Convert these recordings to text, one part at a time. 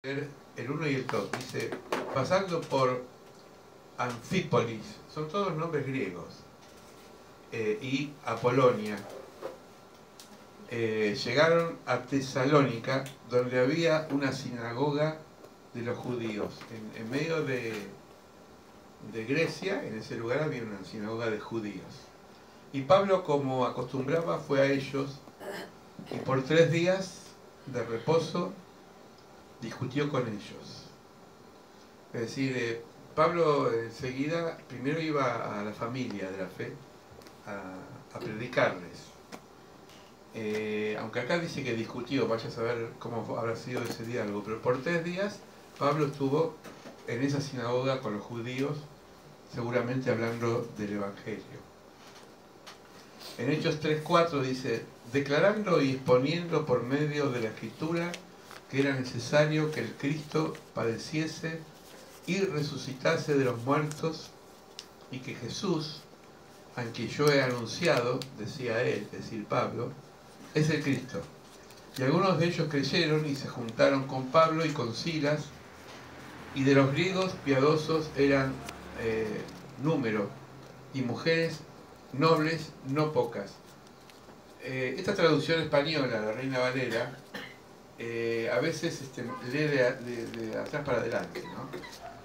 el 1 y el 2, dice, pasando por Anfípolis, son todos nombres griegos, y Apolonia, llegaron a Tesalónica, donde había una sinagoga de los judíos. En medio de Grecia, en ese lugar había una sinagoga de judíos. Y Pablo, como acostumbraba, fue a ellos y por 3 días de reposo discutió con ellos. Es decir, Pablo enseguida, primero iba a la familia de la fe a predicarles. Aunque acá dice que discutió, vaya a saber cómo habrá sido ese diálogo, pero por 3 días Pablo estuvo en esa sinagoga con los judíos, seguramente hablando del Evangelio. En Hechos 3:4 dice, declarando y exponiendo por medio de la Escritura que era necesario que el Cristo padeciese y resucitase de los muertos, y que Jesús, a quien yo he anunciado, decía él, es decir, Pablo, es el Cristo. Y algunos de ellos creyeron y se juntaron con Pablo y con Silas, y de los griegos piadosos eran número, y mujeres nobles no pocas. Esta traducción española, la Reina Valera, a veces lee de atrás para adelante, ¿no?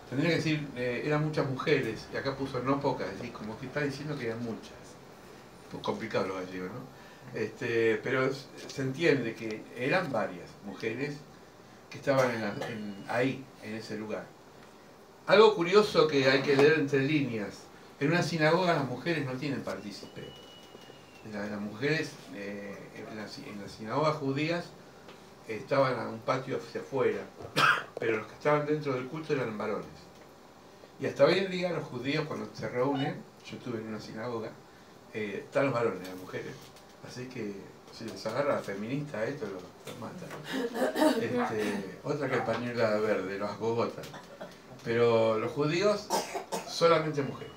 Tendría que decir, eran muchas mujeres, y acá puso no pocas, es decir, como que está diciendo que eran muchas. Pues complicado lo gallego, ¿no? Pero se entiende que eran varias mujeres que estaban ahí, en ese lugar. Algo curioso que hay que leer entre líneas, en una sinagoga las mujeres no tienen partícipe. Las mujeres en las sinagogas judías estaban a un patio hacia afuera, pero los que estaban dentro del culto eran varones. Y hasta hoy en día los judíos, cuando se reúnen, yo estuve en una sinagoga, están los varones, las mujeres. Así que si les agarra la feminista a esto, los matan. Otra que el pañuelo verde, los agogotan. Pero los judíos, solamente mujeres.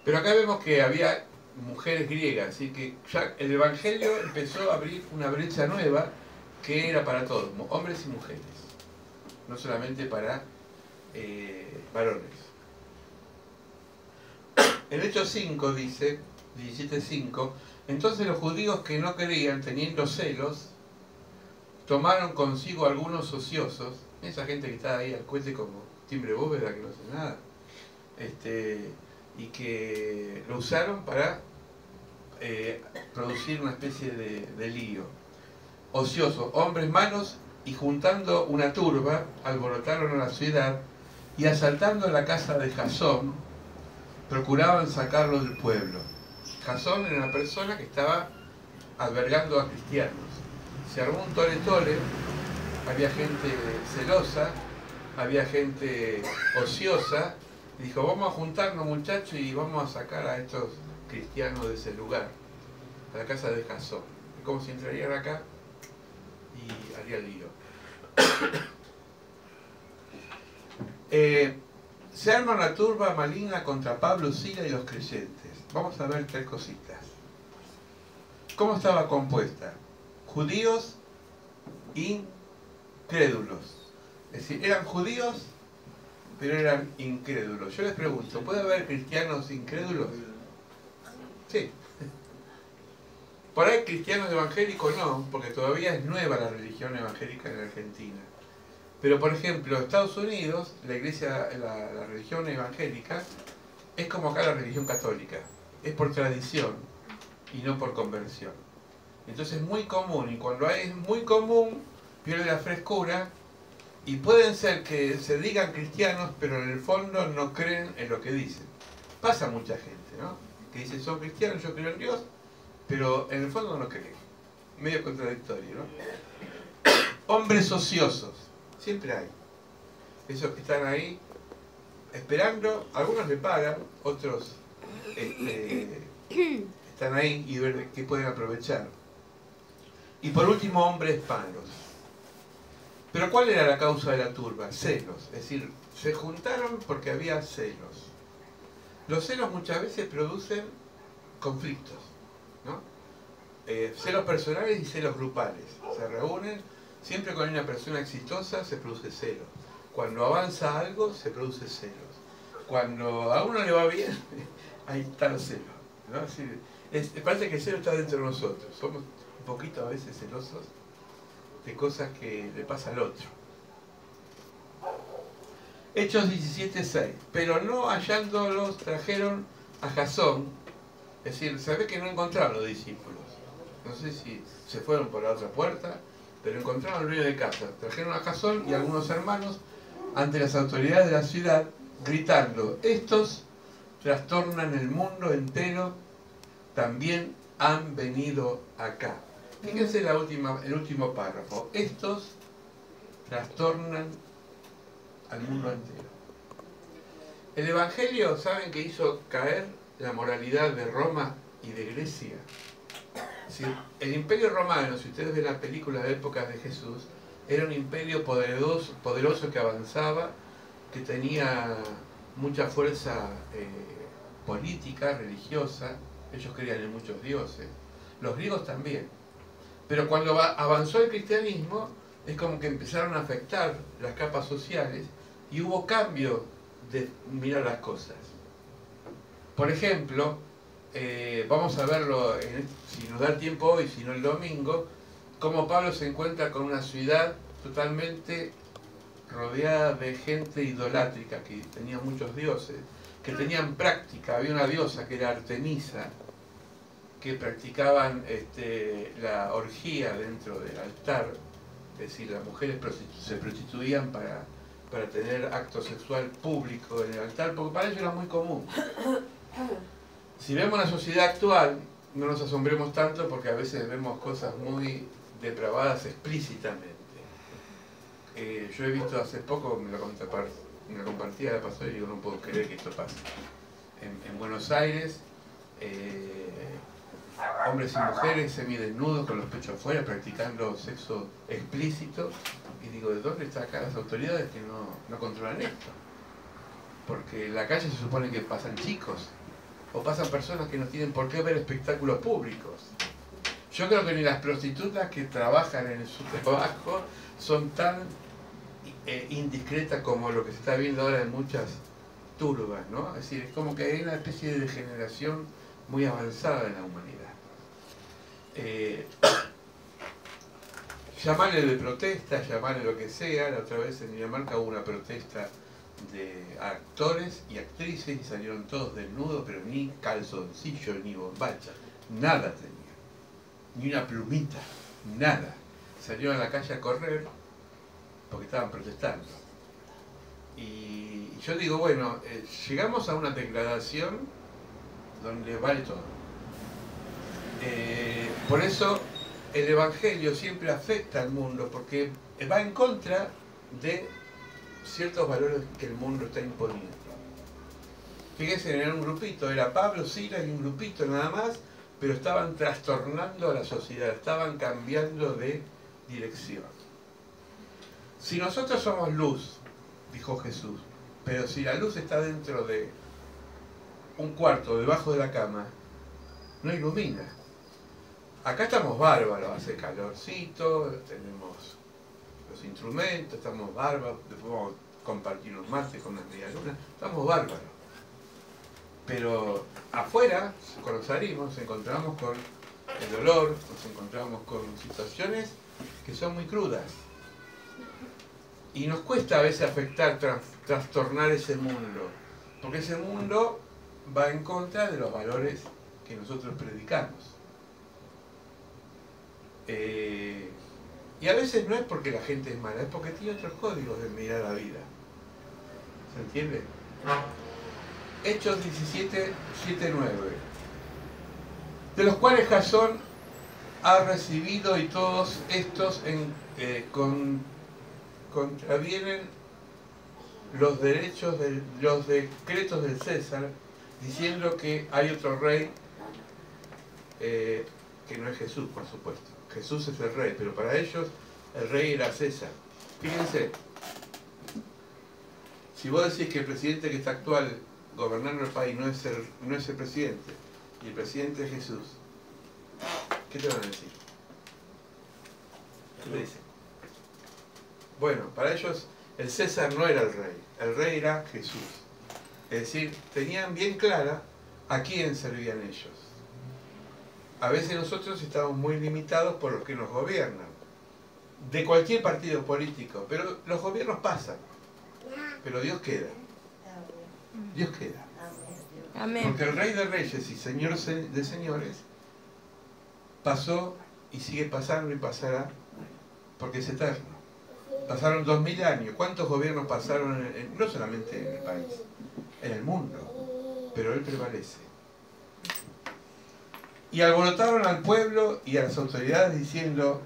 Pero acá vemos que había mujeres griegas, así que ya el Evangelio empezó a abrir una brecha nueva que era para todos, hombres y mujeres, no solamente para varones. En Hechos 5 dice, 17:5, entonces los judíos que no creían, teniendo celos, tomaron consigo algunos ociosos, esa gente que está ahí al cohete como timbre bóveda, que no hace nada, y que lo usaron para producir una especie de lío. Ociosos, hombres malos, y juntando una turba, alborotaron a la ciudad y asaltando la casa de Jasón, procuraban sacarlo del pueblo. Jasón era una persona que estaba albergando a cristianos. Se armó un tole-tole, había gente celosa, había gente ociosa, y dijo, vamos a juntarnos muchachos y vamos a sacar a estos cristianos de ese lugar, a la casa de Jasón. Es como si entrarían acá y haría lío. Se arma una turba maligna contra Pablo, Silas y los creyentes. Vamos a ver 3 cositas. ¿Cómo estaba compuesta? Judíos incrédulos. Es decir, eran judíos, pero eran incrédulos. Yo les pregunto, ¿puede haber cristianos incrédulos? Sí. Por ahí cristianos evangélicos no, porque todavía es nueva la religión evangélica en Argentina. Pero por ejemplo, en Estados Unidos, la iglesia, la religión evangélica, es como acá la religión católica. Es por tradición y no por conversión. Entonces es muy común, y cuando es muy común, pierde la frescura, y pueden ser que se digan cristianos, pero en el fondo no creen en lo que dicen. Pasa mucha gente, ¿no? Que dice, son cristianos, yo creo en Dios, pero en el fondo no creen. Medio contradictorio, ¿no? Hombres ociosos, siempre hay. Esos que están ahí esperando, algunos le pagan, otros están ahí y ver qué pueden aprovechar. Y por último, hombres malos. Pero ¿cuál era la causa de la turba? Celos. Es decir, se juntaron porque había celos. Los celos muchas veces producen conflictos, ¿no? Celos personales y celos grupales. Se reúnen, Siempre cuando hay una persona exitosa se produce celos. Cuando avanza algo se produce celos. Cuando a uno le va bien, ahí está el celo, ¿no? Parece que el celo está dentro de nosotros. Somos un poquito a veces celosos de cosas que le pasa al otro. Hechos 17:6. Pero no hallándolos trajeron a Jasón. Es decir, se ve que no encontraron los discípulos. No sé si se fueron por la otra puerta, pero encontraron al dueño de casa. Trajeron a Jasón y a algunos hermanos ante las autoridades de la ciudad, gritando: estos trastornan el mundo entero, también han venido acá. Fíjense el último párrafo. Estos trastornan al mundo entero. El Evangelio, ¿saben que hizo caer la moralidad de Roma y de Grecia? Sí, el Imperio Romano, si ustedes ven la película de épocas de Jesús, era un imperio poderoso que avanzaba, que tenía mucha fuerza política, religiosa. Ellos creían en muchos dioses. Los griegos también. Pero cuando avanzó el cristianismo, es como que empezaron a afectar las capas sociales y hubo cambio de mirar las cosas. Por ejemplo, vamos a verlo, si nos da tiempo hoy, si no el domingo, cómo Pablo se encuentra con una ciudad totalmente rodeada de gente idolátrica, que tenía muchos dioses, que tenían práctica. Había una diosa que era Artemisa, que practicaban la orgía dentro del altar, es decir, las mujeres se prostituían para tener acto sexual público en el altar, porque para ellos era muy común. Si vemos la sociedad actual, no nos asombremos tanto porque a veces vemos cosas muy depravadas explícitamente. Yo he visto hace poco, me la compartía la pasó y digo, no puedo creer que esto pase. En Buenos Aires, hombres y mujeres semidesnudos con los pechos afuera practicando sexo explícito, y digo, ¿de dónde están acá las autoridades que no controlan esto? Porque en la calle se supone que pasan chicos o pasan personas que no tienen por qué ver espectáculos públicos. Yo creo que ni las prostitutas que trabajan en su trabajo son tan indiscretas como lo que se está viendo ahora en muchas turbas, ¿no? Es decir, es como que hay una especie de degeneración muy avanzada en la humanidad. Llamarle de protesta, llamarle lo que sea. La otra vez en Dinamarca hubo una protesta de actores y actrices y salieron todos desnudos, pero ni calzoncillo ni bombacha, nada tenía, ni una plumita, nada. Salieron a la calle a correr porque estaban protestando. Y yo digo, bueno, llegamos a una degradación donde vale todo. Por eso el Evangelio siempre afecta al mundo, porque va en contra de ciertos valores que el mundo está imponiendo. Fíjense, era un grupito, era Pablo, Silas y un grupito nada más, pero estaban trastornando a la sociedad, estaban cambiando de dirección. Si nosotros somos luz, dijo Jesús, pero si la luz está dentro de un cuarto, debajo de la cama, no ilumina. Acá estamos bárbaros, hace calorcito, tenemos los instrumentos, estamos bárbaros, después vamos a compartir unos mates con unas medialunas, estamos bárbaros. Pero afuera, cuando salimos, nos encontramos con el dolor, nos encontramos con situaciones que son muy crudas. Y nos cuesta a veces afectar, trastornar ese mundo, porque ese mundo va en contra de los valores que nosotros predicamos. Y a veces no es porque la gente es mala, es porque tiene otros códigos de mirar la vida. ¿Se entiende? Hechos 17, 7, 9. De los cuales Jasón ha recibido, y todos estos contravienen los derechos, los decretos del César, diciendo que hay otro rey que no es Jesús, por supuesto. Jesús es el rey, pero para ellos el rey era César. Fíjense, si vos decís que el presidente que está actual gobernando el país no es el presidente, y el presidente es Jesús, ¿qué te van a decir? ¿Qué te dicen? Bueno, para ellos el César no era el rey era Jesús. Es decir, tenían bien clara a quién servían ellos. A veces nosotros estamos muy limitados por los que nos gobiernan, de cualquier partido político, pero los gobiernos pasan, pero Dios queda. Dios queda. Amén. Porque el Rey de Reyes y Señor de Señores pasó y sigue pasando y pasará, porque es eterno. Pasaron 2000 años. ¿Cuántos gobiernos pasaron, no solamente en el país, en el mundo? Pero Él prevalece. Y alborotaron al pueblo y a las autoridades diciendo,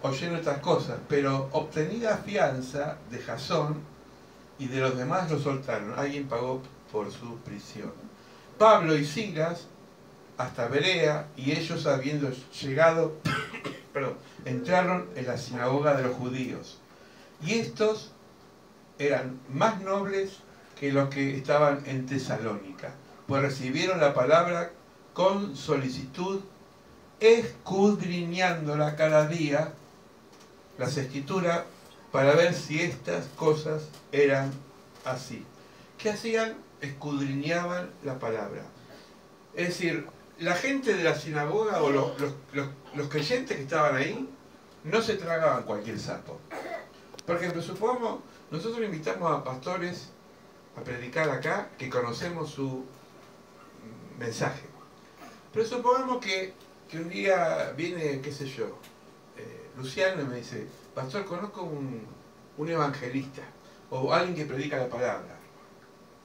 oyendo estas cosas, pero obtenida fianza de Jasón y de los demás lo soltaron. Alguien pagó por su prisión. Pablo y Silas hasta Berea, y ellos habiendo llegado, entraron en la sinagoga de los judíos. Y estos eran más nobles que los que estaban en Tesalónica, pues recibieron la palabra con solicitud, escudriñándola cada día, las escrituras, para ver si estas cosas eran así. ¿Qué hacían? Escudriñaban la palabra. Es decir, la gente de la sinagoga o los creyentes que estaban ahí no se tragaban cualquier sapo. Por ejemplo, supongamos, nosotros invitamos a pastores a predicar acá que conocemos su mensaje. Pero supongamos que un día viene, qué sé yo, Luciano y me dice, pastor, conozco un evangelista o alguien que predica la palabra.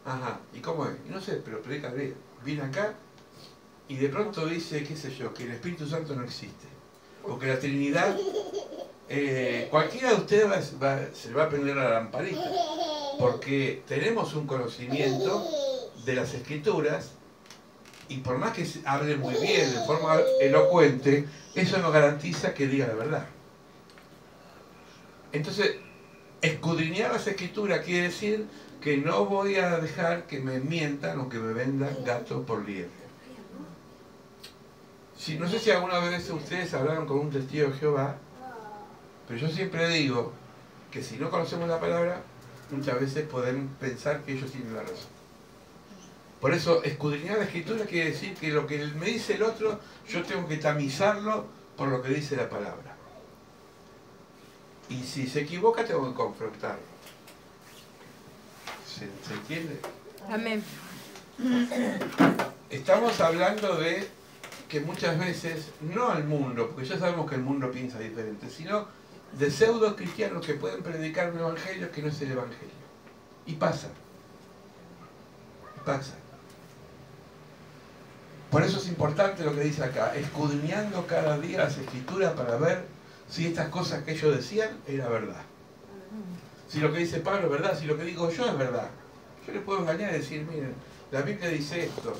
Ajá, ¿y cómo es? Y no sé, pero predica bien. Viene acá y de pronto dice, qué sé yo, que el Espíritu Santo no existe. O que la Trinidad, cualquiera de ustedes se le va a prender la lamparita. Porque tenemos un conocimiento de las Escrituras y por más que hable muy bien, de forma elocuente, eso no garantiza que diga la verdad. Entonces, escudriñar las Escrituras quiere decir que no voy a dejar que me mientan o que me vendan gato por liebre. No sé si alguna vez ustedes hablaron con un testigo de Jehová, pero yo siempre digo que si no conocemos la palabra, muchas veces podemos pensar que ellos tienen la razón. Por eso, escudriñar la Escritura quiere decir que lo que me dice el otro, yo tengo que tamizarlo por lo que dice la palabra. Y si se equivoca, tengo que confrontarlo. ¿Se entiende? Amén. Estamos hablando de que muchas veces, no al mundo, porque ya sabemos que el mundo piensa diferente, sino de pseudo cristianos que pueden predicar un evangelio que no es el evangelio. Y pasa. Pasa. Por eso es importante lo que dice acá, escudriñando cada día las Escrituras para ver si estas cosas que ellos decían era verdad. Si lo que dice Pablo es verdad, si lo que digo yo es verdad. Yo les puedo engañar y decir, miren, la Biblia dice esto.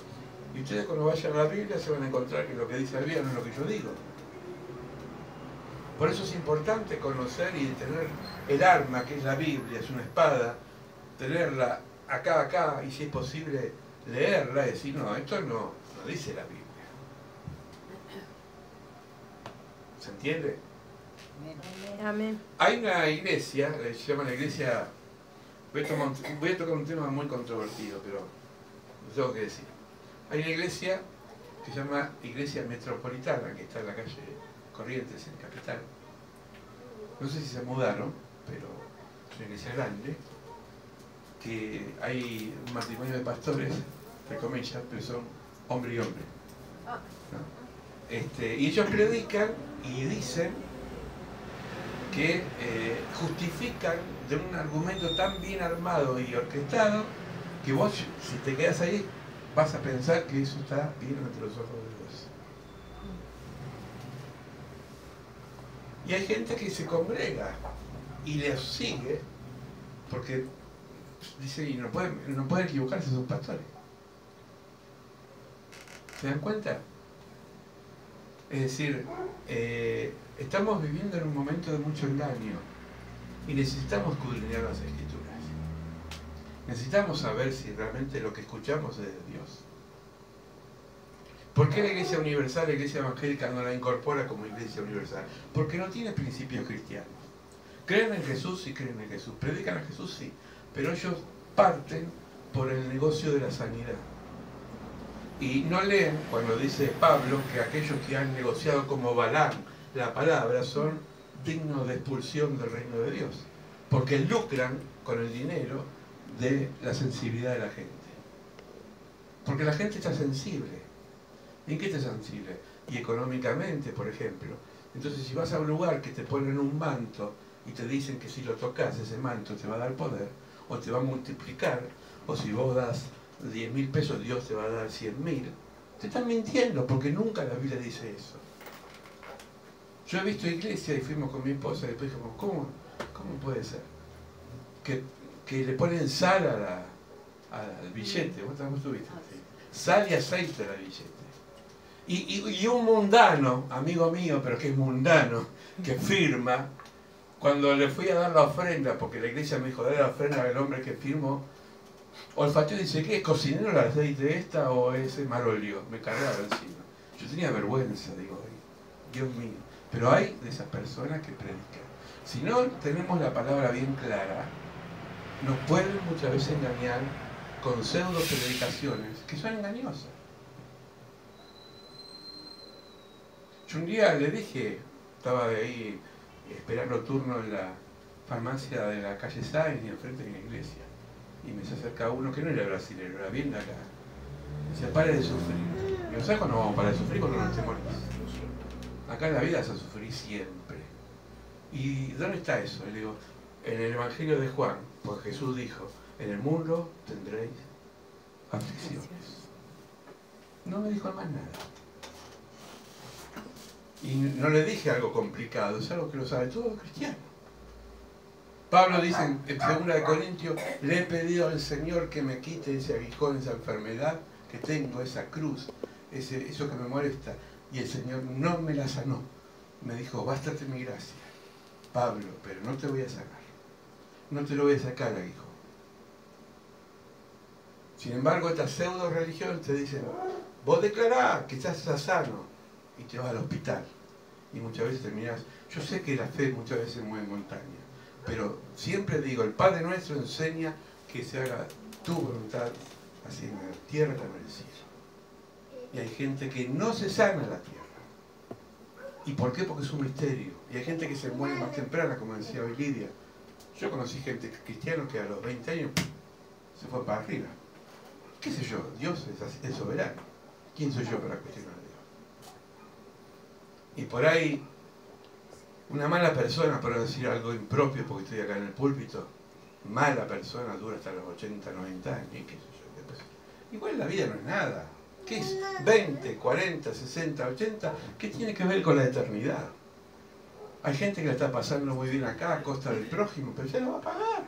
Y ustedes cuando vayan a la Biblia se van a encontrar que lo que dice la Biblia no es lo que yo digo. Por eso es importante conocer y tener el arma que es la Biblia, es una espada, tenerla acá, y si es posible leerla y decir, no, esto no dice la Biblia. ¿Se entiende? Amén. Hay una iglesia, se llama la iglesia, voy a tocar un tema muy controvertido, pero lo tengo que decir. Hay una iglesia que se llama Iglesia Metropolitana, que está en la calle Corrientes, en Capital. No sé si se mudaron, pero es una iglesia grande, que hay un matrimonio de pastores, entre comillas, pero son hombre y hombre. ¿No? Y ellos predican y dicen que justifican de un argumento tan bien armado y orquestado que vos, si te quedas ahí, vas a pensar que eso está bien ante los ojos de Dios. Y hay gente que se congrega y les sigue porque dice, y no pueden equivocarse, son pastores. ¿Se dan cuenta? Es decir, estamos viviendo en un momento de mucho engaño y necesitamos escudriñar las Escrituras. Necesitamos saber si realmente lo que escuchamos es de Dios. ¿Por qué la Iglesia Universal, la Iglesia Evangélica no la incorpora como Iglesia Universal? Porque no tiene principios cristianos. Creen en Jesús y creen en Jesús. Predican a Jesús, sí. Pero ellos parten por el negocio de la sanidad. Y no leen cuando dice Pablo que aquellos que han negociado como Balaam la palabra son dignos de expulsión del reino de Dios. Porque lucran con el dinero de la sensibilidad de la gente. Porque la gente está sensible. ¿En qué está sensible? Y económicamente, por ejemplo. Entonces, si vas a un lugar que te ponen un manto y te dicen que si lo tocas, ese manto te va a dar poder, o te va a multiplicar, o si vos das 10.000 pesos, Dios te va a dar 100.000, te están mintiendo, porque nunca la Biblia dice eso. Yo he visto iglesias y fuimos con mi esposa y después dijimos, ¿cómo puede ser? Que le ponen sal al billete, vos estuviste, sal y aceite al billete. Y un mundano, amigo mío, pero que es mundano, que firma, cuando le fui a dar la ofrenda, porque la iglesia me dijo, dale la ofrenda al hombre que firmó, olfateó y dice, ¿qué es cocinero el aceite esta o ese marolio? Me cargaba encima. Yo tenía vergüenza, digo, Dios mío. Pero hay de esas personas que predican. Si no tenemos la palabra bien clara, nos pueden muchas veces engañar con pseudo predicaciones que son engañosas. Yo un día le dije, estaba de ahí esperando turno en la farmacia de la calle Sáenz y enfrente de la iglesia. Y me se acerca uno que no era brasileño, era bien de acá. Me decía, pare de sufrir. Y yo, ¿sabes cuándo vamos a parar de sufrir? Cuando nos temores. Acá en la vida vas a sufrir siempre. ¿Y dónde está eso? Le digo, en el Evangelio de Juan, pues Jesús dijo, en el mundo tendréis aflicciones. No me dijo más nada. Y no le dije algo complicado, es algo que lo sabe todo cristiano. Pablo dice en 2 Corintios, le he pedido al Señor que me quite ese aguijón, esa enfermedad que tengo, esa cruz, eso que me molesta. Y el Señor no me la sanó. Me dijo, bástate mi gracia, Pablo, pero no te voy a sacar. No te lo voy a sacar, aguijón. Sin embargo, esta pseudo religión te dice, vos declarás que estás sano y te vas al hospital. Y muchas veces terminás. Yo sé que la fe muchas veces mueve montaña, pero siempre digo, el Padre Nuestro enseña que se haga tu voluntad, así en la tierra como en el cielo. Y hay gente que no se sana la tierra. ¿Y por qué? Porque es un misterio. Y hay gente que se muere más temprana, como decía hoy Lidia. Yo conocí gente cristiana que a los 20 años se fue para arriba. ¿Qué sé yo? Dios es soberano. ¿Quién soy yo para cuestionar a Dios? Y por ahí, una mala persona, por decir algo impropio, porque estoy acá en el púlpito, mala persona dura hasta los 80, 90 años. ¿Y qué sé yo? Después, igual la vida no es nada. ¿Qué es 20, 40, 60, 80? ¿Qué tiene que ver con la eternidad? Hay gente que la está pasando muy bien acá a costa del prójimo, pero ya lo va a pagar.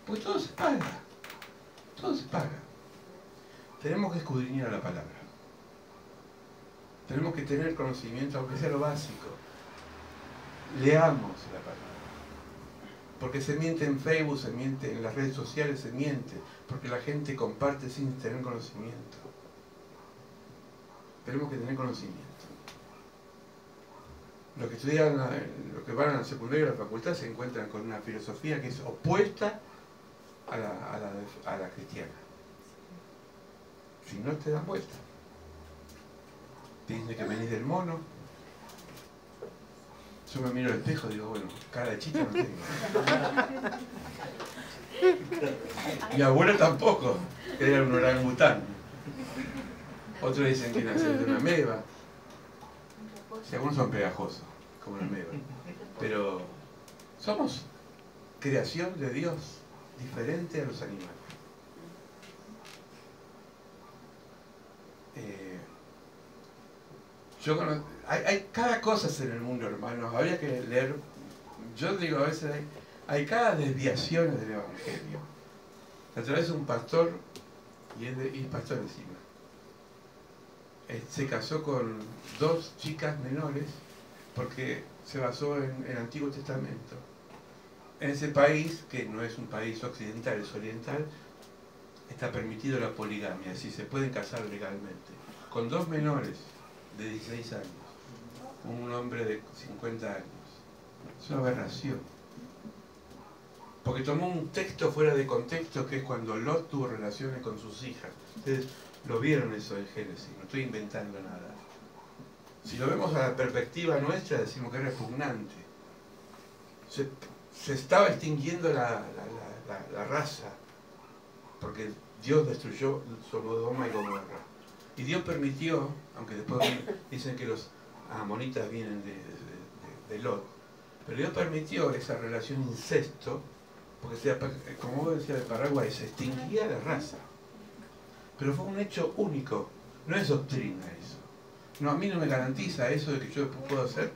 Porque todo se paga. Todo se paga. Tenemos que escudriñar la palabra. Tenemos que tener conocimiento, aunque sea lo básico. Leamos la palabra. Porque se miente en Facebook, se miente en las redes sociales, se miente. Porque la gente comparte sin tener conocimiento. Tenemos que tener conocimiento. Los que estudian, los que van a la secundaria y a la facultad se encuentran con una filosofía que es opuesta a la cristiana. Si no te dan vuelta. Te dicen que venís del mono. Yo me miro al espejo y digo, bueno, cara de chicha no tengo. Mi abuelo tampoco, que era un orangután. Otros dicen que nace de una ameba. Si algunos son pegajosos, como la ameba. Pero somos creación de Dios, diferente a los animales. Hay cada cosa en el mundo, hermanos. Habría que leer. Yo digo, a veces hay cada desviación del Evangelio. A través de un pastor, y es pastor encima, se casó con 2 chicas menores porque se basó en el Antiguo Testamento. En ese país, que no es un país occidental, es oriental, está permitido la poligamia, es decir, se pueden casar legalmente. Con 2 menores de 16 años, un hombre de 50 años. Es una aberración. Porque tomó un texto fuera de contexto, que es cuando Lot tuvo relaciones con sus hijas. Ustedes lo vieron eso en Génesis, no estoy inventando nada. Si lo vemos a la perspectiva nuestra, decimos que es repugnante. Se estaba extinguiendo la raza, porque Dios destruyó Sodoma y Gomorra. Y Dios permitió, aunque después dicen que los amonitas vienen de Lot, pero Dios permitió esa relación incesto, porque como vos decías de Paraguay, se extinguía la raza. Pero fue un hecho único, no es doctrina eso. No, a mí no me garantiza eso de que yo puedo hacer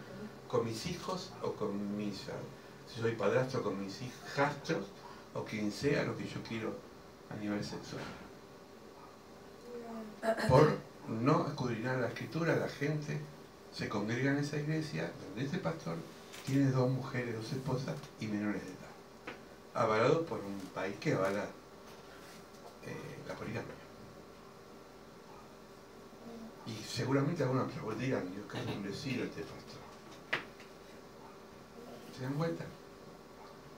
con mis hijos o con mis... Si soy padrastro, con mis hijastros o quien sea lo que yo quiero a nivel sexual. Por no escudriñar la escritura, la gente se congrega en esa iglesia donde ese pastor tiene 2 mujeres, 2 esposas y menores de edad. Avalado por un país que avala la poligamia. Y seguramente algunos dirán, Dios, qué bendecido este pastor. ¿Se dan cuenta?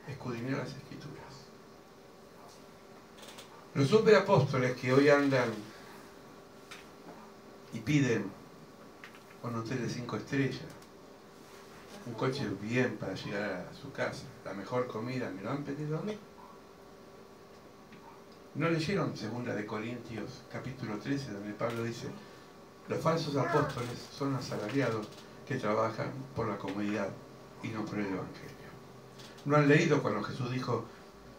Escudriñar las escrituras. Los superapóstoles que hoy andan y piden un hotel de 5 estrellas, un coche bien para llegar a su casa, la mejor comida, ¿me lo han pedido a mí? ¿No leyeron 2 de Corintios capítulo 13, donde Pablo dice: los falsos apóstoles son asalariados que trabajan por la comodidad y no por el Evangelio? ¿No han leído cuando Jesús dijo: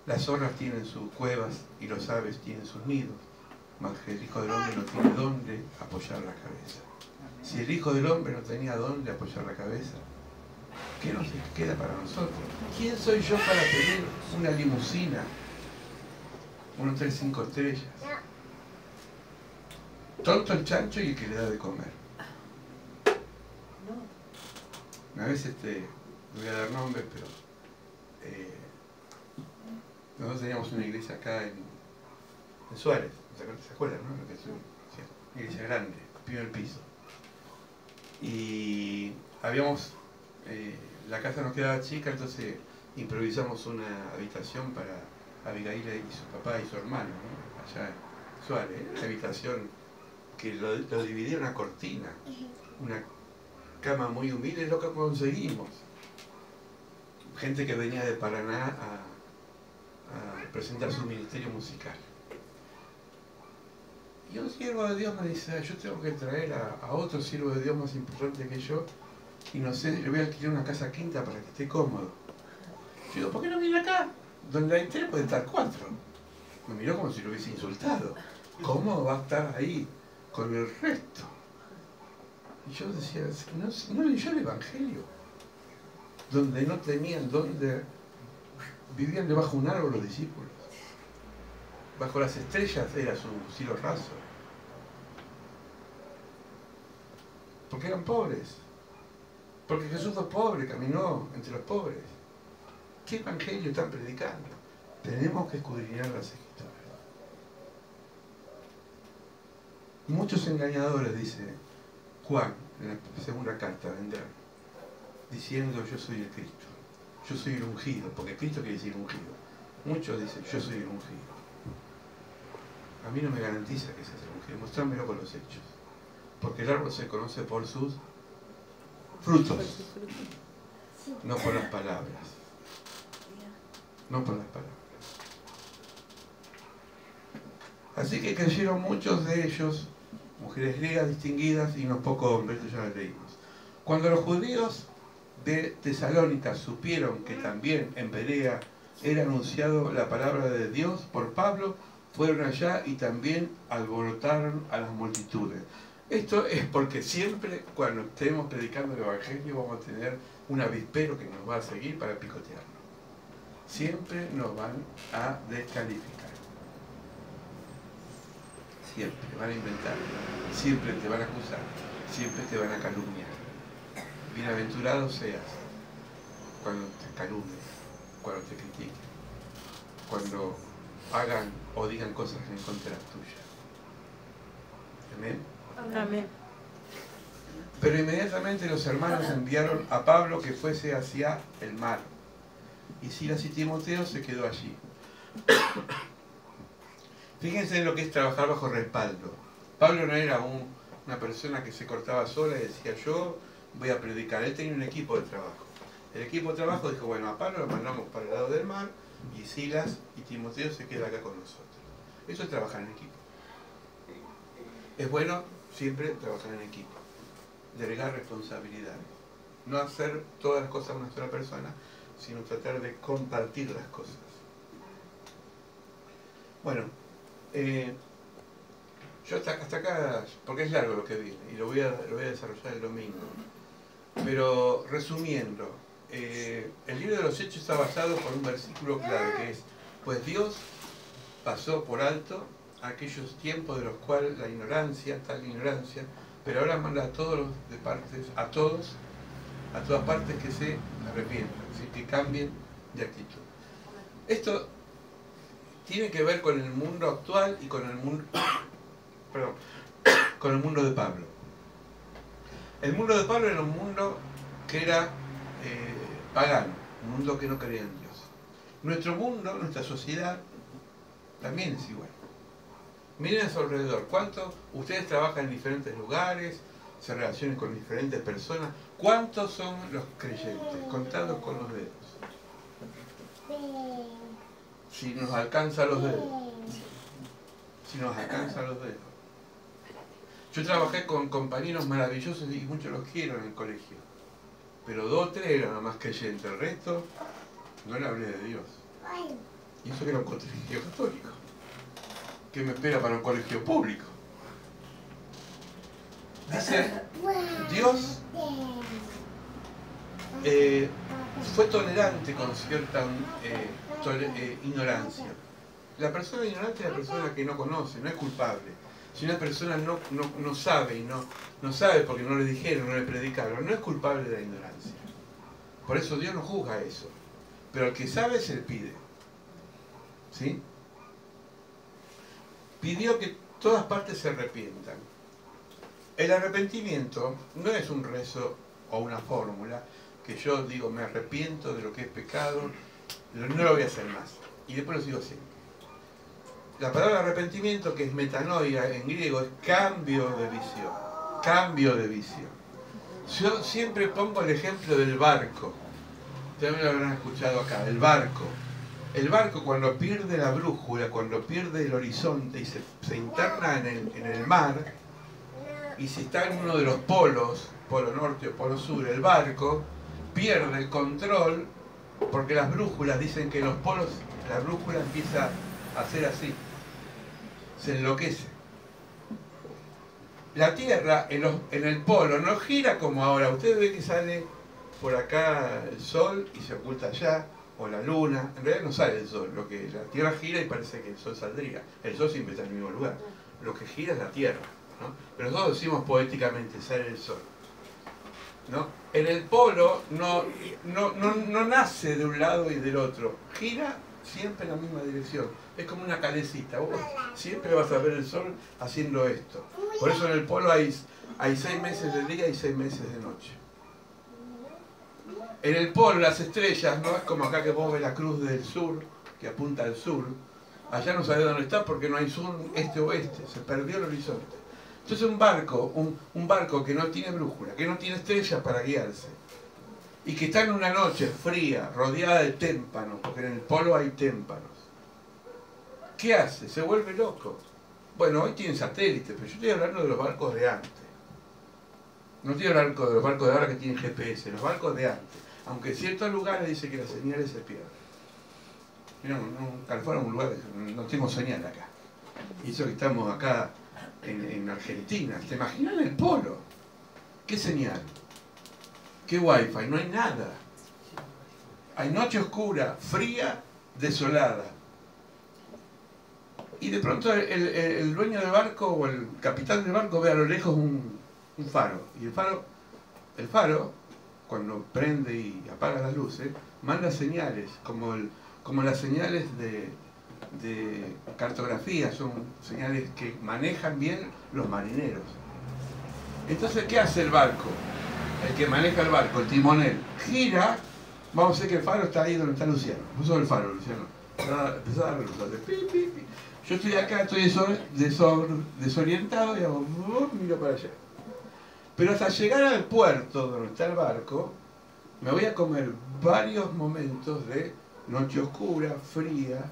las zorras tienen sus cuevas y los aves tienen sus nidos, mas que el Hijo del Hombre no tiene dónde apoyar la cabeza? Si el Hijo del Hombre no tenía dónde apoyar la cabeza, ¿qué nos queda para nosotros? ¿Quién soy yo para pedir una limusina, un hotel 5 estrellas? Tonto el chancho y el que le da de comer. Una vez, no voy a dar nombres, pero nosotros teníamos una iglesia acá en Suárez, ¿se acuerdan, no? Una iglesia grande, primer piso. Y habíamos, la casa nos quedaba chica, entonces improvisamos una habitación para Abigail y su papá y su hermano, ¿no? Allá en Suárez, una habitación que lo dividieron a cortina, una cama muy humilde, es lo que conseguimos. Gente que venía de Paraná a presentar su ministerio musical. Y un siervo de Dios me dice: yo tengo que traer a otro siervo de Dios más importante que yo, y no sé, le voy a alquilar una casa quinta para que esté cómodo. Yo digo: ¿por qué no viene acá? Donde hay 3 pueden estar 4. Me miró como si lo hubiese insultado. ¿Cómo va a estar ahí con el resto? Y yo decía: no leyó el Evangelio, donde no tenían dónde, vivían debajo de un árbol los discípulos, bajo las estrellas era su cielo raso, porque eran pobres, porque Jesús fue pobre, caminó entre los pobres. ¿Qué evangelio están predicando? Tenemos que escudriñar las escrituras. Muchos engañadores, dice Juan en la segunda carta, vendrán diciendo: yo soy el Cristo, yo soy el ungido, porque Cristo quiere decir ungido. Muchos dicen: yo soy el ungido. A mí no me garantiza que seas el ungido, mostrámelo con los hechos, porque el árbol se conoce por sus frutos, no por las palabras, no por las palabras. Así que creyeron muchos de ellos, mujeres griegas distinguidas y unos pocos hombres, que ya lo leímos. Cuando los judíos de Tesalónica supieron que también en Berea era anunciado la palabra de Dios por Pablo, fueron allá y también alborotaron a las multitudes. Esto es porque siempre cuando estemos predicando el Evangelio vamos a tener un avispero que nos va a seguir para picotearnos. Siempre nos van a descalificar. Siempre van a inventar, siempre te van a acusar, siempre te van a calumniar. Bienaventurado seas cuando te calumnien, cuando te critiquen, cuando hagan o digan cosas en contra tuya. Amén. Amén. Pero inmediatamente los hermanos enviaron a Pablo que fuese hacia el mar. Y Silas y Timoteo se quedó allí. Fíjense en lo que es trabajar bajo respaldo. Pablo no era una persona que se cortaba sola y decía yo voy a predicar. Él tenía un equipo de trabajo. El equipo de trabajo dijo, bueno, a Pablo lo mandamos para el lado del mar y Silas y Timoteo se quedan acá con nosotros. Eso es trabajar en equipo. Es bueno siempre trabajar en equipo. Delegar responsabilidades. No hacer todas las cosas una sola persona, sino tratar de compartir las cosas. Bueno, yo hasta acá, porque es largo lo que viene, y lo voy a desarrollar el domingo. Pero resumiendo, el libro de los Hechos está basado por un versículo clave que es, pues Dios pasó por alto aquellos tiempos de los cuales la ignorancia, tal ignorancia, pero ahora manda a todas partes que se arrepientan, ¿sí? Que cambien de actitud. Esto tiene que ver con el mundo actual y con el mundo, con el mundo de Pablo. El mundo de Pablo era un mundo que era pagano, un mundo que no creía en Dios. Nuestro mundo, nuestra sociedad, también es igual. Miren a su alrededor, ¿cuántos ustedes trabajan en diferentes lugares, se relacionan con diferentes personas? ¿Cuántos son los creyentes? Contados con los dedos. Si nos alcanza los dedos. Si nos alcanza los dedos. Yo trabajé con compañeros maravillosos y muchos los quiero en el colegio. Pero 2 o 3 eran nada más creyentes, el resto no le hablé de Dios. Y eso que era un colegio católico. ¿Qué me espera para un colegio público? Dice, Dios fue tolerante con cierta ignorancia. La persona ignorante es la persona que no conoce, no es culpable. Si una persona no sabe y no sabe porque no le dijeron, no le predicaron, no es culpable de la ignorancia. Por eso Dios no juzga eso. Pero el que sabe se le pide. ¿Sí? Pidió que todas partes se arrepientan. El arrepentimiento no es un rezo o una fórmula que yo digo me arrepiento de lo que es pecado, no lo voy a hacer más. Y después lo sigo haciendo. La palabra arrepentimiento, que es metanoia en griego, es cambio de visión. Cambio de visión. Yo siempre pongo el ejemplo del barco. Ustedes lo habrán escuchado acá, el barco. El barco cuando pierde la brújula, cuando pierde el horizonte y se interna en el mar, y si está en uno de los polos, polo norte o polo sur, el barco pierde el control porque las brújulas dicen que en los polos la brújula empieza a hacer así, se enloquece. La Tierra en el polo no gira como ahora. Usted ve que sale por acá el sol y se oculta allá, o la luna. En realidad no sale el sol, la Tierra gira y parece que el sol saldría. El sol siempre está en el mismo lugar. Lo que gira es la Tierra, ¿no? Pero nosotros decimos poéticamente, sale el sol, ¿no? En el polo no nace de un lado y del otro, gira siempre en la misma dirección. Es como una calecita, vos siempre vas a ver el sol haciendo esto. Por eso en el polo hay 6 meses de día y 6 meses de noche. En el polo las estrellas no es como acá que vos ves la cruz del sur, que apunta al sur. Allá no sabés dónde está porque no hay sur, este o oeste, se perdió el horizonte. Entonces un barco que no tiene brújula, que no tiene estrellas para guiarse, y que está en una noche fría, rodeada de témpanos, porque en el polo hay témpanos, ¿qué hace? Se vuelve loco. Bueno, hoy tienen satélites, pero yo estoy hablando de los barcos de antes. No estoy hablando de los barcos de ahora que tienen GPS, los barcos de antes. Aunque en ciertos lugares dice que las señales se pierden. Mira, California es un lugar que no tengo señal acá. Y eso que estamos acá en Argentina. ¿Te imaginas el polo? ¿Qué señal? ¿Qué wifi? No hay nada. Hay noche oscura, fría, desolada. Y de pronto el dueño del barco o el capitán del barco ve a lo lejos un faro. Y el faro, cuando prende y apaga las luces, manda señales, como las señales de cartografía, son señales que manejan bien los marineros. Entonces, ¿qué hace el barco? El que maneja el barco, el timonel, gira. Vamos a ver que el faro está ahí donde está Luciano. Puso el faro, Luciano. Empezó a dar luz. Yo estoy acá, estoy desorientado y hago, miro para allá. Pero hasta llegar al puerto donde está el barco, me voy a comer varios momentos de noche oscura, fría.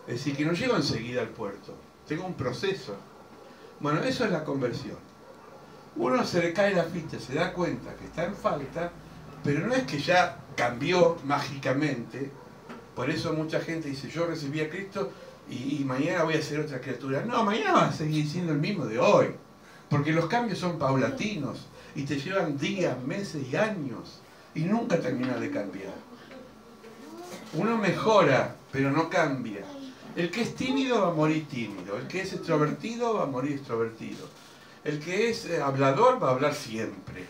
Es decir, que no llego enseguida al puerto. Tengo un proceso. Bueno, eso es la conversión. Uno se le cae la ficha, se da cuenta que está en falta, pero no es que ya cambió mágicamente. Por eso mucha gente dice, yo recibí a Cristo y mañana voy a ser otra criatura. No, mañana vas a seguir siendo el mismo de hoy. Porque los cambios son paulatinos y te llevan días, meses y años. Y nunca termina de cambiar. Uno mejora, pero no cambia. El que es tímido va a morir tímido. El que es extrovertido va a morir extrovertido. El que es hablador va a hablar siempre.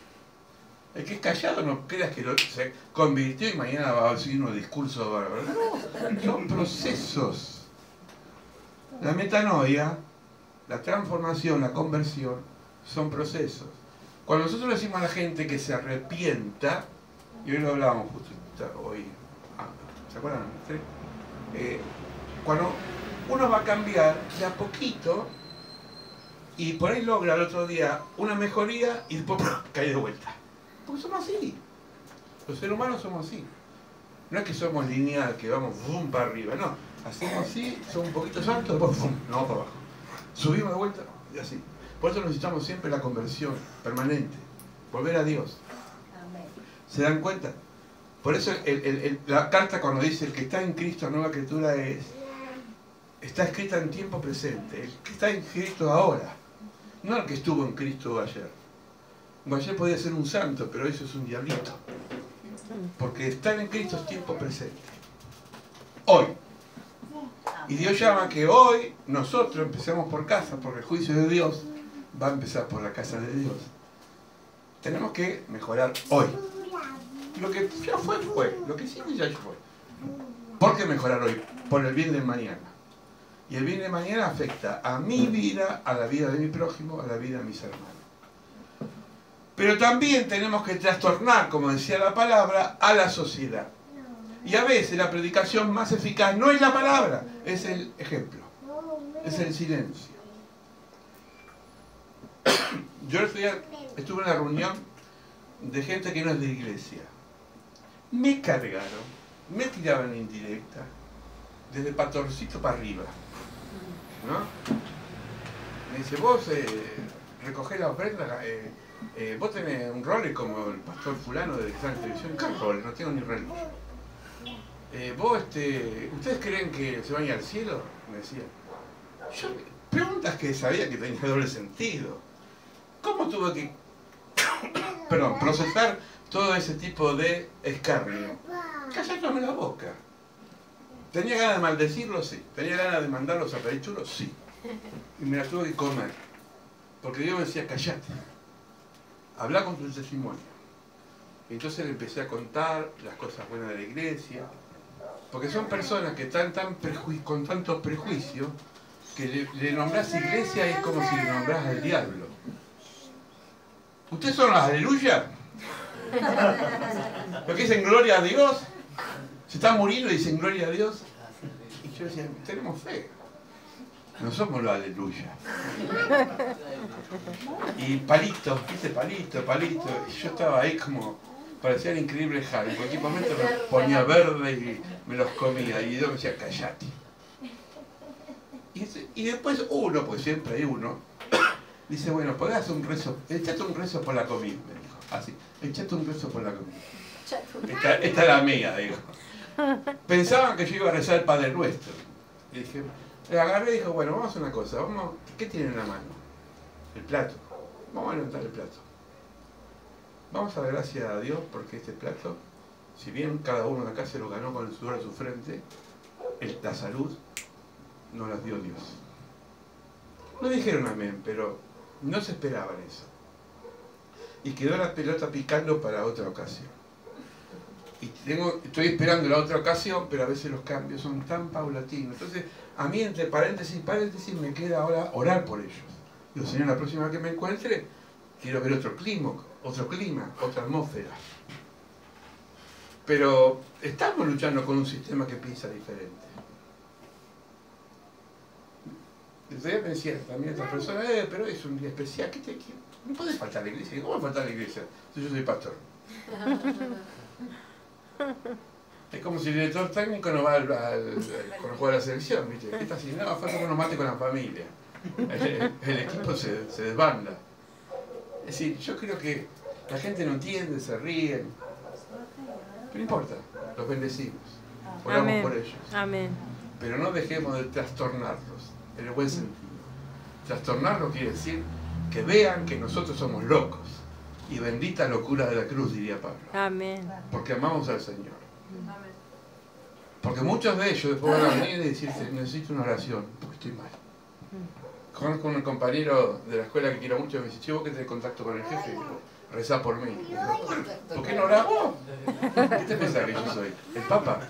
El que es callado no creas que se convirtió y mañana va a decir un discurso bárbaro. No, son procesos. La metanoia, la transformación, la conversión, son procesos. Cuando nosotros le decimos a la gente que se arrepienta, y hoy lo hablábamos justo hoy, ¿se acuerdan? ¿Sí? Cuando uno va a cambiar de a poquito y por ahí logra el otro día una mejoría y después cae de vuelta. Porque somos así. Los seres humanos somos así. No es que somos lineal, que vamos boom, para arriba, no. Hacemos así, somos un poquito altos, después boom, no vamos para abajo. Subimos de vuelta y así. Por eso necesitamos siempre la conversión permanente. Volver a Dios. ¿Se dan cuenta? Por eso la carta cuando dice el que está en Cristo, nueva criatura está escrita en tiempo presente. El que está en Cristo ahora. No el que estuvo en Cristo ayer. Ayer podía ser un santo, pero eso es un diablito. Porque estar en Cristo es tiempo presente. Hoy. Y Dios llama que hoy nosotros empecemos por casa, porque el juicio de Dios va a empezar por la casa de Dios. Tenemos que mejorar hoy. Lo que ya fue, fue. Lo que hicimos ya fue. ¿Por qué mejorar hoy? Por el bien de mañana. Y el bien de mañana afecta a mi vida, a la vida de mi prójimo, a la vida de mis hermanos. Pero también tenemos que trastornar, como decía la palabra, a la sociedad. Y a veces la predicación más eficaz no es la palabra, es el ejemplo, es el silencio. Yo estuve en una reunión de gente que no es de iglesia. Me cargaron, me tiraban indirecta, desde pastorcito para arriba. ¿No? Me dice, vos recogés la ofrenda, vos tenés un rol como el pastor fulano de la televisión. ¿Qué rol? No tengo ni reloj. ¿Ustedes creen que se van a ir al cielo? Me decía. Yo, preguntas que sabía que tenía doble sentido. ¿Cómo tuve que procesar todo ese tipo de escarnio? Callándome la boca. ¿Tenía ganas de maldecirlos? Sí. ¿Tenía ganas de mandarlos a pedir chulos? Sí. Y me la tuve que comer. Porque Dios me decía, callate. Habla con tu testimonio. Y entonces le empecé a contar las cosas buenas de la iglesia. Porque son personas que están con tantos prejuicios que le nombrás iglesia y es como si le nombrás al diablo. ¿Ustedes son las aleluya? ¿Los que dicen gloria a Dios? Se están muriendo y dicen gloria a Dios. Y yo decía, tenemos fe. No somos los aleluya. Y palitos, ¿viste? Palito. Y yo estaba ahí como, parecía el increíble Hulk. En cualquier momento me ponía verde y me los comía. Y Dios me decía, callate. Y después uno, pues siempre hay uno, dice, bueno, podés hacer un rezo, echate un rezo por la comida, me dijo. Así, echate un rezo por la comida. Esta es la mía, digo. Pensaban que yo iba a rezar el Padre Nuestro. Y dije, le agarré y dijo, bueno, vamos a hacer una cosa, ¿qué tiene en la mano? El plato. Vamos a levantar el plato. Vamos a dar gracias a Dios porque este plato, si bien cada uno de acá se lo ganó con el sudor de su frente, la salud nos las dio Dios. No dijeron amén, pero no se esperaban eso. Y quedó la pelota picando para otra ocasión. Y estoy esperando la otra ocasión, pero a veces los cambios son tan paulatinos. Entonces, a mí entre paréntesis, me queda ahora orar por ellos. Digo, Señor, la próxima vez que me encuentre, quiero ver otro clima, otra atmósfera. Pero estamos luchando con un sistema que piensa diferente. Entonces me decía también esta persona, pero es un día especial, no podés faltar a la iglesia. ¿Cómo faltar a la iglesia si yo soy pastor? Es como si el director técnico no va cuando juega la selección, ¿viste? ¿Qué está haciendo? No, falta que uno mate con la familia. El equipo se desbanda. Es decir, yo creo que la gente no entiende, se ríen. Pero no importa, los bendecimos. Oramos Amén. por ellos. Amén. Pero no dejemos de trastornarlos, en el buen sentido. Trastornarlos quiere decir que vean que nosotros somos locos. Y bendita locura de la cruz, diría Pablo. Amén. Porque amamos al Señor. Porque muchos de ellos después van a venir y decirte, necesito una oración, porque estoy mal. Conozco un compañero de la escuela que quiero mucho y me dice, che, vos que tenés contacto con el jefe, y digo, rezá por mí. ¿Por qué no orás vos? ¿Qué te pensás que yo soy? ¿El Papa?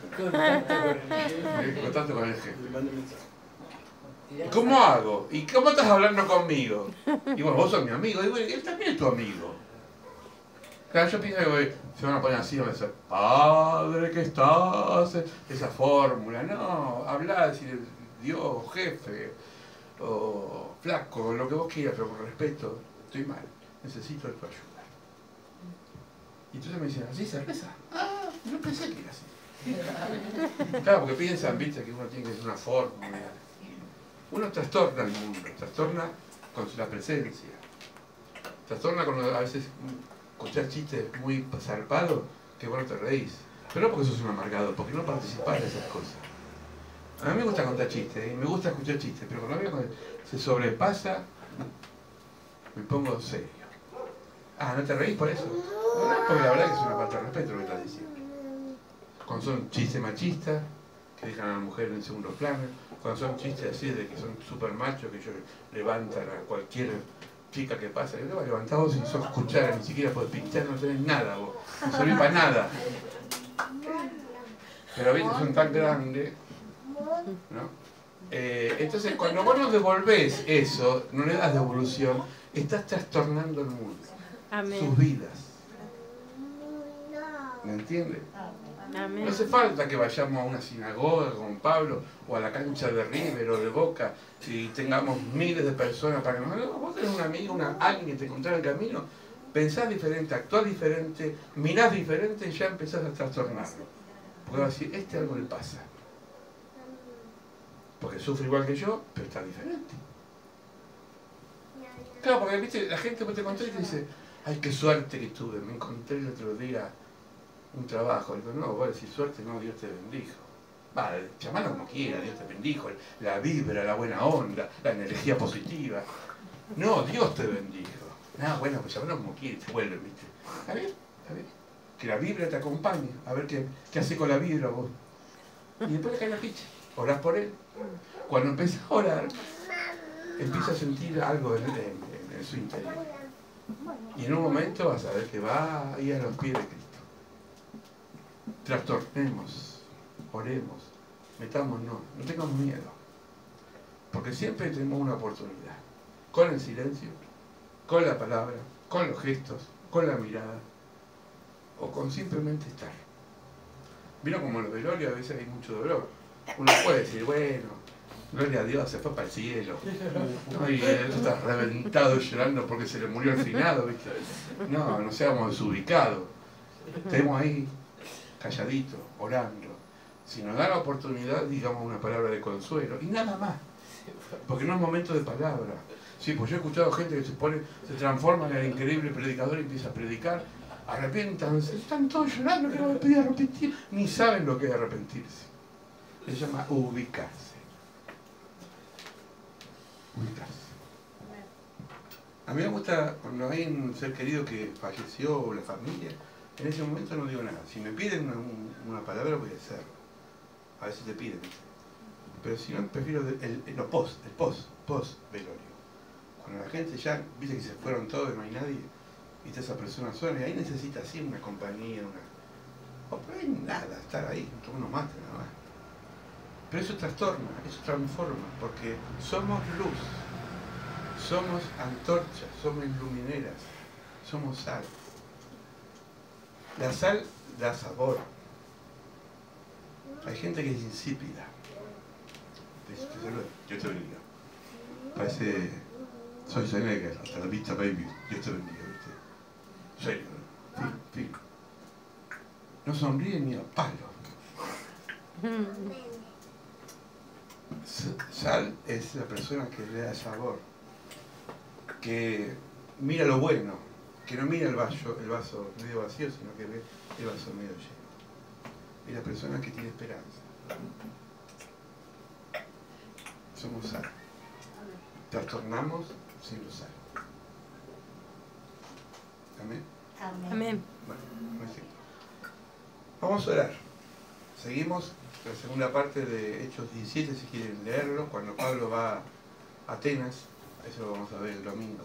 Contacto con el jefe. ¿Y cómo hago? ¿Y cómo estás hablando conmigo? Y bueno, vos sos mi amigo. Y bueno, él también es tu amigo. Claro, yo pienso que se van a poner así, van a decir, Padre que estás, esa fórmula. No, hablar, decir Dios, jefe, o flaco, lo que vos quieras, pero con respeto, estoy mal, necesito de tu ayuda. Y entonces me dicen, ¿así se reza? Ah, no pensé que era así. Claro, porque piensan, viste, que uno tiene que hacer una fórmula. Uno trastorna el mundo, trastorna con la presencia. Trastorna cuando a veces escuchás chistes muy zarpados que bueno te reís. Pero no porque sos un amargado, porque no participás de esas cosas. A mí me gusta contar chistes y me gusta escuchar chistes, pero cuando veo que se sobrepasa, me pongo serio. Ah, ¿no te reís por eso? No, porque la verdad que es una falta de respeto lo que estás diciendo. Cuando son chistes machistas, que dejan a la mujer en segundo plano, cuando son chistes así de que son súper machos, que ellos levantan a cualquier chica que pasa, que te vas levantado si sos cuchara, ni siquiera podés pinchar, no tenés nada vos, no servís para nada. Pero viste, son tan grandes, ¿no? Entonces cuando vos no devolvés eso, no le das devolución, estás trastornando el mundo. Amén. Sus vidas. ¿Me entiendes? Amén. No hace falta que vayamos a una sinagoga con Pablo o a la cancha de River o de Boca y tengamos miles de personas para que nos... No, vos tenés un amigo, alguien que te encontrara el camino, pensás diferente, actuás diferente, mirás diferente y ya empezás a trastornarlo. Porque vas a decir, algo le pasa. Porque sufre igual que yo, pero está diferente. Claro, porque viste, la gente te encontré y te dice, ay, qué suerte que tuve, me encontré el otro día un trabajo. Digo, no, vos decís suerte, no, Dios te bendijo. Vale, llamalo como quiera, Dios te bendijo, la vibra, la buena onda, la energía positiva. No, Dios te bendijo. Ah, bueno, pues llamalo como quieras, te vuelven, ¿viste? ¿Está bien? ¿Está bien? Que la vibra te acompañe, a ver qué hace con la vibra vos. Y después le cae la picha, orás por él. Cuando empiezas a orar, empieza a sentir algo en su interior. Y en un momento vas a ver que va a ir a los pies de Cristo. Trastornemos, oremos, metámonos, no tengamos miedo. Porque siempre tenemos una oportunidad. Con el silencio, con la palabra, con los gestos, con la mirada, o con simplemente estar. Vino como en los velorios, a veces hay mucho dolor. Uno puede decir, bueno, gloria a Dios, se fue para el cielo. ¿No? Y él está reventado llorando porque se le murió el finado, ¿viste? No, no seamos desubicados. Estemos ahí, calladitos, orando. Si nos da la oportunidad, digamos una palabra de consuelo. Y nada más. Porque no es momento de palabra. Sí, pues yo he escuchado gente que se transforma en el increíble predicador y empieza a predicar. Arrepiéntanse, están todos llorando, que no me pide arrepentir. Ni saben lo que es arrepentirse. Se llama ubicarse. Ubicarse. A mí me gusta cuando hay un ser querido que falleció o la familia, en ese momento no digo nada. Si me piden una palabra voy a hacerlo. A veces te piden. Pero si no, prefiero el post velorio. Cuando la gente ya, viste que se fueron todos y no hay nadie, viste esa persona sola, y ahí necesita así una compañía, o por ahí nada, estar ahí, uno mate nada más. Pero eso trastorna, eso transforma, porque somos luz, somos antorchas, somos lumineras. Somos sal. La sal da sabor. Hay gente que es insípida. Yo te bendiga. Parece, soy Seneca, hasta la vista, baby. Yo te bendiga, ¿viste? Serio, fin. No sonríe ni a palo. Sal es la persona que le da sabor, que mira lo bueno, que no mira el vaso medio vacío, sino que ve el vaso medio lleno. Es la persona que tiene esperanza. Somos sal. Trastornamos sin lo sal. Amén. Amén. Bueno, no es cierto. Vamos a orar. Seguimos la segunda parte de Hechos 17, si quieren leerlo, cuando Pablo va a Atenas. Eso lo vamos a ver el domingo.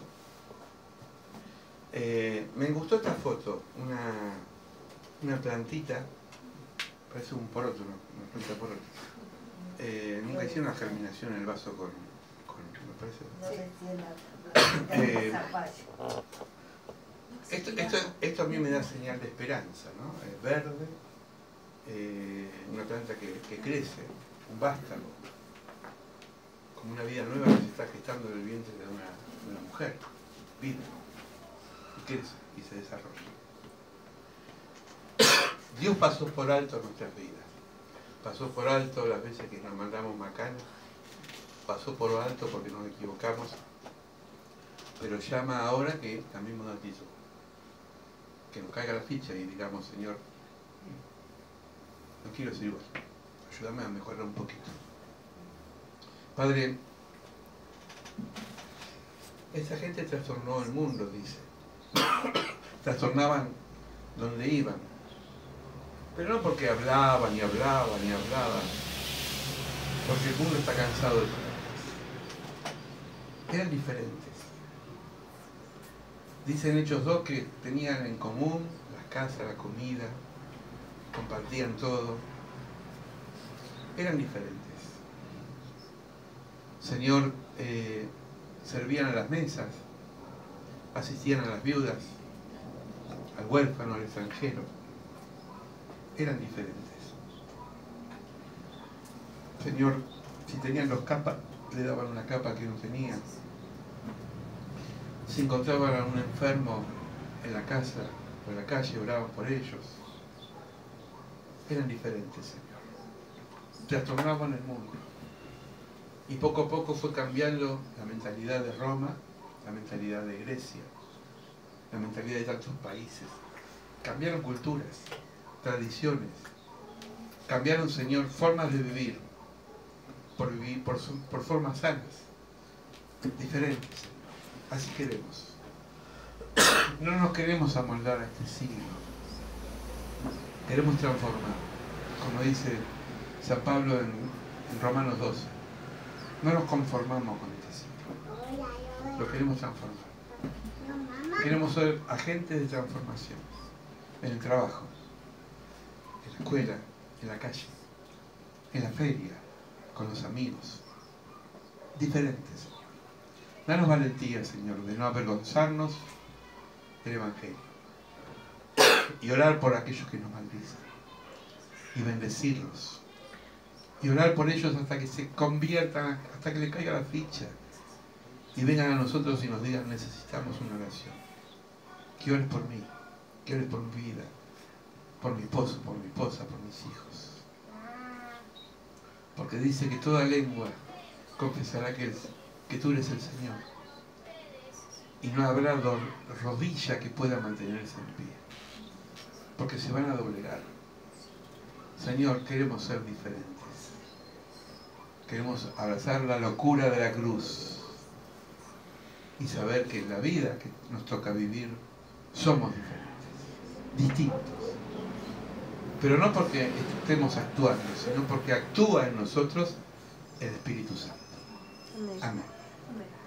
Me gustó esta foto, una plantita, parece un poroto, una planta de poroto. Nunca hicieron una germinación en el vaso con me parece. Esto a mí me da señal de esperanza, ¿no? Es verde, una planta que crece, un vástago, como una vida nueva que se está gestando en el vientre de una mujer, vida, y crece y se desarrolla. Dios pasó por alto nuestras vidas, pasó por alto las veces que nos mandamos macanas, pasó por alto porque nos equivocamos, pero llama ahora que cambiemos de actitud, que nos caiga la ficha y digamos, Señor, no quiero ser igual, ayúdame a mejorar un poquito. Padre, esa gente trastornó el mundo, dice. Trastornaban donde iban. Pero no porque hablaban y hablaban y hablaban, porque el mundo está cansado de palabras. Eran diferentes. Dicen Hechos 2 que tenían en común las casas, la comida, compartían todo. Eran diferentes. Señor, servían a las mesas, asistían a las viudas, al huérfano, al extranjero. Eran diferentes. Señor, si tenían dos capas, le daban una capa que no tenían. Si encontraban a un enfermo en la casa o en la calle, oraban por ellos. Eran diferentes, Señor. Trastornaban el mundo. Y poco a poco fue cambiando la mentalidad de Roma, la mentalidad de Grecia, la mentalidad de tantos países. Cambiaron culturas, tradiciones. Cambiaron, Señor, formas de vivir por formas sanas, diferentes, Señor. Así queremos. No nos queremos amoldar a este siglo. Queremos transformar, como dice San Pablo en Romanos 12. No nos conformamos con este siglo. Lo queremos transformar. Queremos ser agentes de transformación. En el trabajo, en la escuela, en la calle, en la feria, con los amigos. Diferentes, Señor. Danos valentía, Señor, de no avergonzarnos del Evangelio. Y orar por aquellos que nos maldicen. Y bendecirlos. Y orar por ellos hasta que se conviertan, hasta que les caiga la ficha. Y vengan a nosotros y nos digan, necesitamos una oración. Que ores por mí, que ores por mi vida, por mi esposo, por mi esposa, por mis hijos. Porque dice que toda lengua confesará que tú eres el Señor. Y no habrá rodilla que pueda mantenerse en pie. Porque se van a doblegar. Señor, queremos ser diferentes. Queremos abrazar la locura de la cruz. Y saber que en la vida que nos toca vivir somos diferentes. Distintos. Pero no porque estemos actuando, sino porque actúa en nosotros el Espíritu Santo. Amén. Amén.